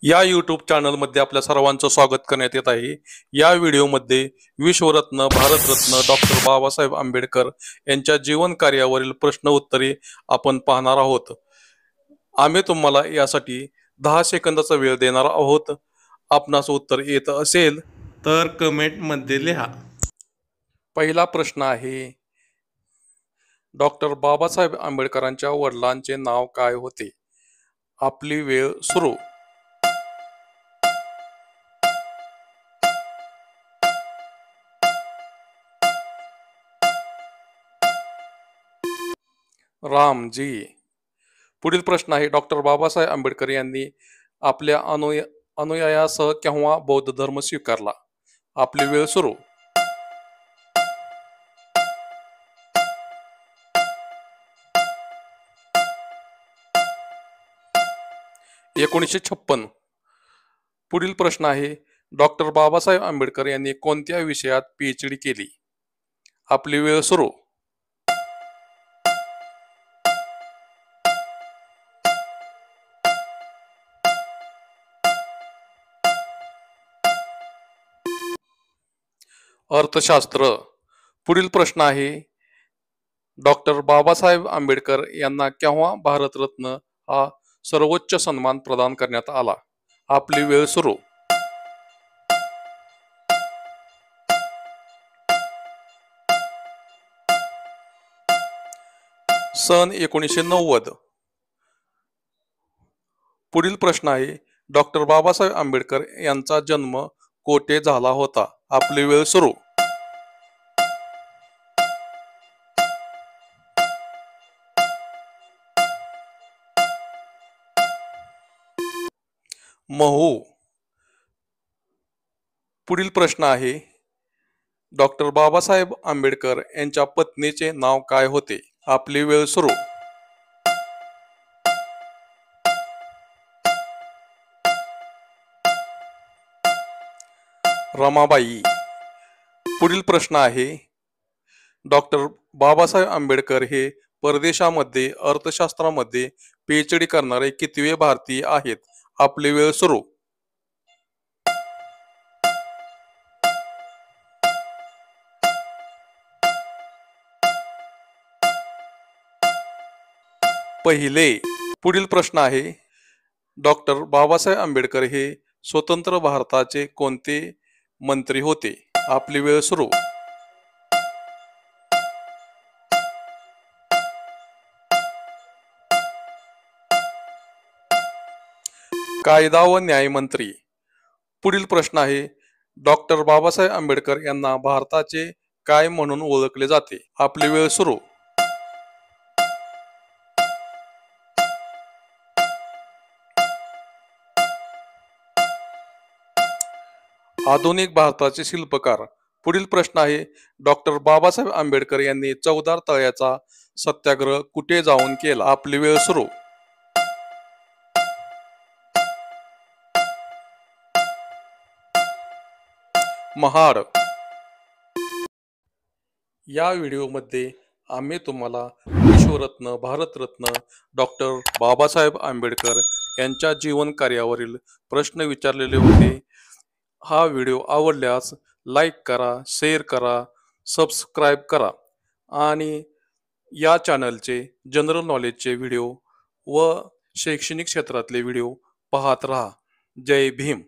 या यूट्यूब चॅनलमध्ये आपल्या सर्वांचं स्वागत करण्यात येत आहे। या व्हिडिओमध्ये विश्वरत्न भारतरत्न डॉक्टर बाबासाहेब आंबेडकर यांच्या जीवन कार्यावरील प्रश्न उत्तरे आपण पाहणार आहोत। आम्ही तुम्हाला यासाठी 10 सेकंदाचा वेळ देणार आहोत। आपणास उत्तर येत असेल तर कमेंट मध्ये लिहा। पहिला प्रश्न आहे, डॉक्टर बाबासाहेब आंबेडकरांच्या वडिलांचे नाव काय होते? आपली वेळ सुरू। रामजी। पुढील प्रश्न आहे, डॉक्टर बाबासाहेब आंबेडकर यांनी आपल्या अनुयायासह केव्हा बौद्ध धर्म स्वीकारला? आपली वेळ सुरू। 1956। पुढील प्रश्न आहे, डॉक्टर बाबासाहेब आंबेडकर यांनी कोणत्या विषयात PhD केली? आपली वेळ सुरू। 'अर्थशास्त्र'। पुढील प्रश्न आहे, डॉक्टर बाबासाहेब आंबेडकर यांना केव्हा भारतरत्न हा सर्वोच्च सन्मान प्रदान करण्यात आला? आपली वेळ सुरू। 1990। पुढील प्रश्न आहे, डॉक्टर बाबासाहेब आंबेडकर यांचा जन्म कोठे झाला होता? आपली वेळ सुरू। 'महू'। पुढील प्रश्न आहे, डॉक्टर बाबासाहेब आंबेडकर यांच्या पत्नीचे नाव काय होते? आपली वेळ सुरू। 'रमाबाई'। पुढील प्रश्न आहे, डॉक्टर बाबासाहेब आंबेडकर हे परदेशामध्ये अर्थशास्त्रामध्ये PhD करणारे कितवे भारतीय आहेत? आपली वेळ सुरू। 1. पुढील प्रश्न आहे, डॉक्टर बाबासाहेब आंबेडकर हे स्वतंत्र भारताचे कोणते मंत्री होते? आपली वेळ सुरू। 'कायदा व न्याय मंत्री'। पुढील प्रश्न आहे, डॉक्टर बाबासाहेब आंबेडकर यांना भारताचे काय म्हणून ओळखले जाते? आपली वेळ सुरू। 'आधुनिक भारताचे शिल्पकार'। पुढील प्रश्न आहे, डॉक्टर बाबासाहेब आंबेडकर यांनी चौदार तळ्याचा सत्याग्रह कुठे जाऊन केला? आपली वेळ सुरू। 'महाड'। या व्हिडिओमध्ये आम्ही तुम्हाला विश्वरत्न भारतरत्न डॉक्टर बाबासाहेब आंबेडकर यांच्या जीवन कार्यावरील प्रश्न विचारलेले होते। हा व्हिडिओ आवडल्यास लाईक करा, शेअर करा, सबस्क्राईब करा आणि या चॅनलचे जनरल नॉलेजचे व्हिडिओ व शैक्षणिक क्षेत्रातले व्हिडिओ पाहत राहा। जय भीम।